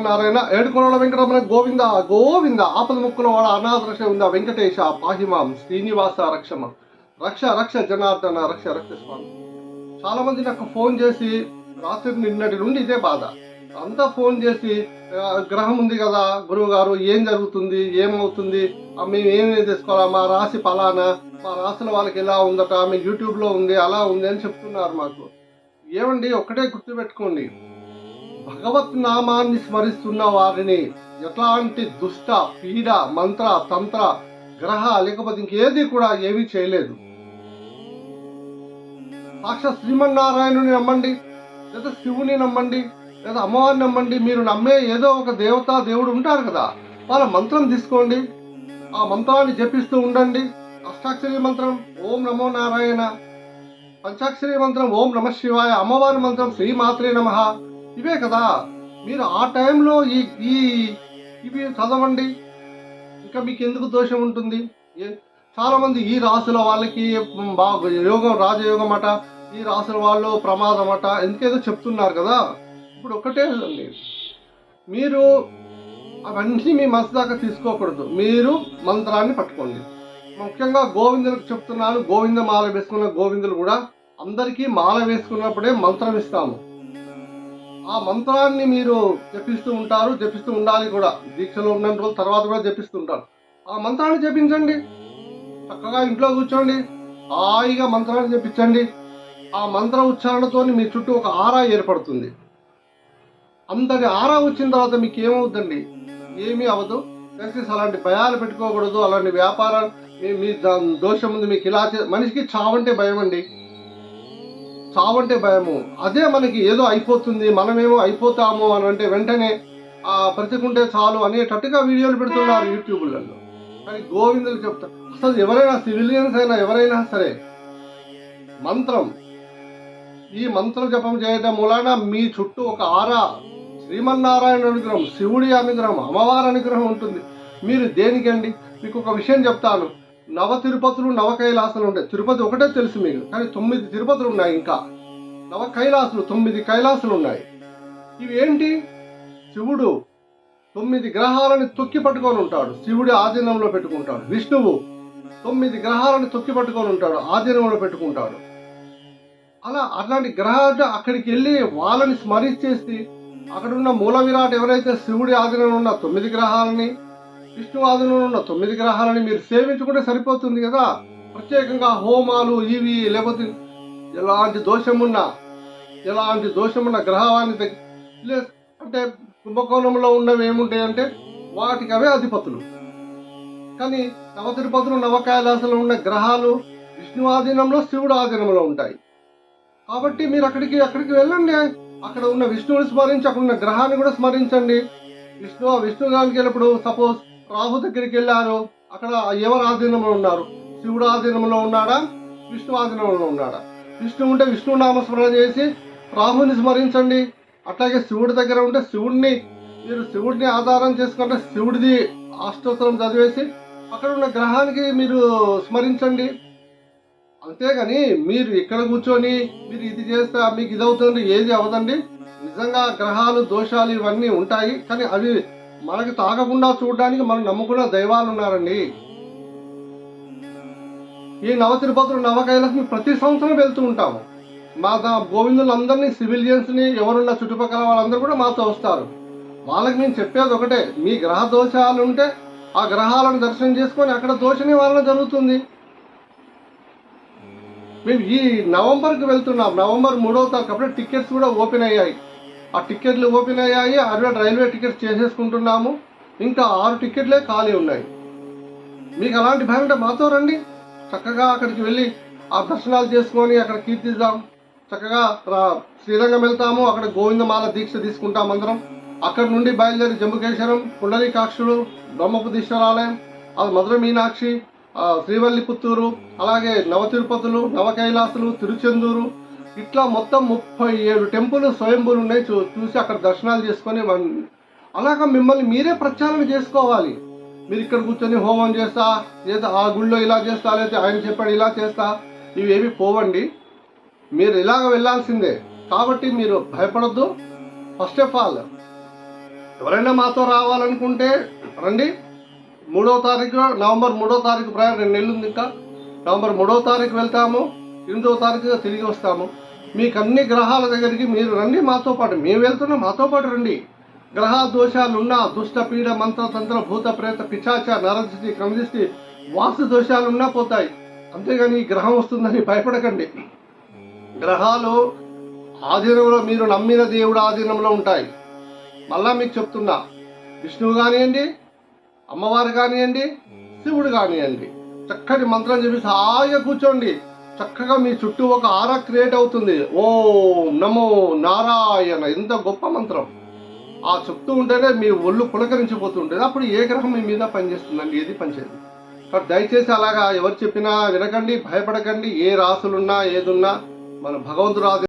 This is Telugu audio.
నారాయణ ఏడుకొండల వెంకటరమణ గోవింద గోవింద ఆపద ముక్కుల వాడ అనాథ రక్ష ఉందా వెంకటేశ పాహిమాం శ్రీనివాస రక్షమ రక్ష రక్ష జనార్దన రక్ష రక్ష స్వామి. చాలా మంది నాకు ఫోన్ చేసి రాత్రి నిన్నటి నుండి ఇదే బాధ అంతా ఫోన్ చేసి గ్రహం ఉంది కదా గురువు గారు ఏం జరుగుతుంది ఏమవుతుంది మేము ఏమేమి తీసుకోవాలా మా రాశి పలానా మా రాశుల వాళ్ళకి ఎలా ఉందట మీ యూట్యూబ్లో ఉంది అలా ఉంది అని చెప్తున్నారు మాకు. ఏమండి ఒక్కటే గుర్తుపెట్టుకోండి, భగవత్ నామాన్ని స్మరిస్తున్న వారిని ఎట్లాంటి దుష్ట పీడ మంత్ర తంత్ర గ్రహ లేకపోతే ఇంకేది కూడా ఏమీ చేయలేదు. సాక్షాత్ శ్రీమన్నారాయణుని నమ్మండి, లేదా శివుని నమ్మండి, లేదా అమ్మవారిని నమ్మండి. మీరు నమ్మే ఏదో ఒక దేవతా దేవుడు ఉంటారు కదా, వాళ్ళ మంత్రం తీసుకోండి, ఆ మంత్రాన్ని జపిస్తూ ఉండండి. అష్టాక్షరి మంత్రం ఓం నమో నారాయణ, పంచాక్షరి మంత్రం ఓం నమ శివాయ, అమ్మవారి మంత్రం శ్రీమాత్రే నమః, ఇవే కదా. మీరు ఆ టైంలో ఇవి చదవండి, ఇంకా మీకు ఎందుకు దోషం ఉంటుంది? చాలా మంది ఈ రాసుల వాళ్ళకి యోగం రాజయోగం అట, ఈ రాసుల వాళ్ళు ప్రమాదం అట, ఎందుకేదో చెప్తున్నారు కదా. ఇప్పుడు ఒకటే అండి, మీరు అవన్నీ మీ మనసు దాకా తీసుకోకూడదు, మీరు మంత్రాన్ని పట్టుకోండి. ముఖ్యంగా గోవిందులకు చెప్తున్నాను, గోవింద మాల వేసుకున్న గోవిందులు కూడా అందరికీ మాల వేసుకున్నప్పుడే మంత్రం ఇస్తాము. ఆ మంత్రాన్ని మీరు జపిస్తూ ఉంటారు, జపిస్తూ ఉండాలి కూడా. దీక్షలో ఉన్న రోజుల తర్వాత కూడా జపిస్తూ ఉంటారు. ఆ మంత్రాన్ని జపించండి, చక్కగా ఇంట్లో కూర్చోండి, హాయిగా మంత్రాన్ని జపించండి. ఆ మంత్ర ఉచ్చారణతో మీ చుట్టూ ఒక ఆరా ఏర్పడుతుంది. అంతటి ఆరా వచ్చిన తర్వాత మీకు ఏమవుతుందండి? ఏమీ అవ్వదు. దయచేసి అలాంటి భయాలు పెట్టుకోకూడదు. అలాంటి వ్యాపారాలు మీ దోషం ఉంది మీకు ఇలా మనిషికి చావంటే భయం అండి, చావంటే భయము. అదే మనకి ఏదో అయిపోతుంది, మనమేమో అయిపోతాము అని అంటే వెంటనే బ్రతికుంటే చాలు అనేటట్టుగా వీడియోలు పెడుతున్నారు యూట్యూబ్లలో. కానీ గోవిందులు చెప్తారు, అసలు ఎవరైనా సివిలియన్స్ అయినా ఎవరైనా సరే మంత్రం, ఈ మంత్ర జపం చేయడం మూలాన మీ చుట్టూ ఒక ఆరా శ్రీమన్నారాయణ అనుగ్రహం, శివుడి అనుగ్రహం, అమ్మవారి అనుగ్రహం ఉంటుంది. మీరు దేనికండి? మీకు ఒక విషయం చెప్తాను, నవ తిరుపతులు నవ కైలాసాలు ఉంటాయి. తిరుపతి ఒకటే తెలుసు మీకు, కానీ 9 తిరుపతులు ఉన్నాయి. ఇంకా నవ కైలాసులు 9 కైలాసులు ఉన్నాయి. ఇవి ఏంటి? శివుడు 9 గ్రహాలను తొక్కి పట్టుకొని ఉంటాడు, శివుడి ఆధీనంలో పెట్టుకుంటాడు. విష్ణువు 9 గ్రహాలను తొక్కి పట్టుకొని ఉంటాడు, ఆధీనంలో పెట్టుకుంటాడు. అలాంటి గ్రహాలు అక్కడికి వెళ్ళి వాళ్ళని స్మరించేసి అక్కడ ఉన్న మూల విరాట్ ఎవరైతే శివుడి ఆధీనంలో ఉన్న 9 గ్రహాలని, విష్ణు ఆధీనంలో ఉన్న 9 గ్రహాలని మీరు సేవించుకుంటే సరిపోతుంది కదా. ప్రత్యేకంగా హోమాలు ఇవి లేకపోతే ఎలాంటి దోషమున్న గ్రహాన్ని అంటే కుంభకోణంలో ఉన్నవి ఏముంటాయి అంటే వాటికి అవే అధిపతులు. కానీ నవ తిరుపతులు నవ కైలాసాలు ఉన్న గ్రహాలు విష్ణు ఆధీనంలో శివుడు ఆధీనంలో ఉంటాయి. కాబట్టి మీరు అక్కడికి వెళ్ళండి, అక్కడ ఉన్న విష్ణువుని స్మరించి అక్కడ ఉన్న గ్రహాన్ని కూడా స్మరించండి. విష్ణు గారికి వెళ్ళినప్పుడు సపోజ్ రాహు దగ్గరికి వెళ్ళారు, అక్కడ ఎవరు ఆధీనంలో ఉన్నారు? శివుడు ఆధీనంలో ఉన్నాడా, విష్ణు ఆధీనంలో ఉన్నాడా? విష్ణు ఉంటే విష్ణు నామస్మరణ చేసి రాహుని స్మరించండి. అట్లాగే శివుడి దగ్గర ఉంటే శివుడిని ఆధారం చేసుకుంటే శివుడిది అష్టోత్తరం చదివేసి అక్కడ ఉన్న గ్రహానికి మీరు స్మరించండి. అంతేగాని మీరు ఇక్కడ కూర్చొని మీరు ఇది చేస్తే మీకు ఇది అవుతుంది, ఏది అవదండి. నిజంగా గ్రహాలు దోషాలు ఇవన్నీ ఉంటాయి, కానీ అవి మనకి తాగకుండా చూడడానికి మనం నమ్ముకున్న దైవాలు ఉన్నారండి. ఈ నవ తిరుపతులు నవ కైలాసం ప్రతి సంవత్సరం వెళ్తూ ఉంటాము. మా గోవిందులందరినీ, సివిలియన్స్ని, ఎవరున్న చుట్టుపక్కల వాళ్ళందరూ కూడా మాతో వస్తారు. వాళ్ళకి నేను చెప్పేది ఒకటే, మీ గ్రహ దోషాలు ఉంటే ఆ గ్రహాలను దర్శనం చేసుకొని అక్కడ దోష నివారణ జరుగుతుంది. మేము ఈ నవంబర్కి వెళ్తున్నాం, నవంబర్ 3వ తారీఖు. అప్పుడే టికెట్స్ కూడా ఓపెన్ అయ్యాయి. ఆ టికెట్లు ఓపెన్ అయ్యాయి, రైల్వే టికెట్స్ చేసేసుకుంటున్నాము. ఇంకా 6 టికెట్లే ఖాళీ ఉన్నాయి. మీకు అలాంటి భయం ఉంటే మాతో రండి, చక్కగా అక్కడికి వెళ్ళి ఆ దర్శనాలు చేసుకొని అక్కడ కీర్తిద్దాం. చక్కగా శ్రీరంగం వెళ్తాము, అక్కడ గోవిందమాల దీక్ష తీసుకుంటాం అందరం. అక్కడ నుండి బయలుదేరి జంబుకేశ్వరం, పుండరీకాక్షుడు, బ్రహ్మపుదీశ్వరాలయం, అది మధుర మీనాక్షి, శ్రీవల్లిపుత్తూరు, అలాగే నవ తిరుపతులు, నవ కైలాసులు, తిరుచెందూరు, ఇట్లా మొత్తం 37 టెంపుల్ స్వయంభూలు ఉన్నాయి. చూసి అక్కడ దర్శనాలు చేసుకొని అలాగా మిమ్మల్ని మీరే ప్రచారం చేసుకోవాలి. మీరు ఇక్కడ కూర్చొని హోమం చేస్తా, లేదా ఆ గుళ్ళో ఇలా చేస్తా, లేదా ఆయన చెప్పాడు ఇలా చేస్తా, ఇవేవి పోవండి. మీరు ఇలాగ వెళ్ళాల్సిందే. కాబట్టి మీరు భయపడద్దు. ఫస్ట్ ఆఫ్ ఆల్ ఎవరైనా మాతో రావాలనుకుంటే రండి. 3వ తారీఖు, నవంబర్ 3వ తారీఖు ప్రయాణం, 2 నెలలు ఉంది ఇంకా. నవంబర్ 3వ తారీఖు వెళ్తాము, 8వ తారీఖు తిరిగి వస్తాము. మీకు అన్ని గ్రహాల దగ్గరికి మీరు రండి మాతో పాటు. మేము వెళ్తున్నాం, మాతో పాటు రండి. గ్రహ దోషాలున్నా, దుష్ట పీడ మంత్ర తంత్ర భూత ప్రేత పిశాచ నరదృష్టి కమదృష్టి వాస్తు దోషాలున్నా పోతాయి. అంతేగాని ఈ గ్రహం వస్తుందని భయపడకండి. గ్రహాలు ఆధీనంలో, మీరు నమ్మిన దేవుడు ఆధీనంలో ఉంటాయి. మళ్ళా మీకు చెప్తున్నా, విష్ణువు కానివ్వండి, అమ్మవారు కానివ్వండి, శివుడు కానివ్వండి, చక్కటి మంత్రం చెప్పేసి హాయిగా కూర్చోండి. చక్కగా మీ చుట్టూ ఒక ఆరా క్రియేట్ అవుతుంది. ఓం నమో నారాయణ, ఎంత గొప్ప మంత్రం. ఆ చెప్తూ ఉంటేనే మీ ఒళ్ళు పులకరించిపోతుంటుంది. అప్పుడు ఏ గ్రహం మీ మీద పనిచేస్తుందండి? ఏది పనిచేయదు. కాబట్టి దయచేసి అలాగా ఎవరు చెప్పినా వినకండి, భయపడకండి. ఏ రాసులున్నా ఏదున్నా మన భగవంతుడు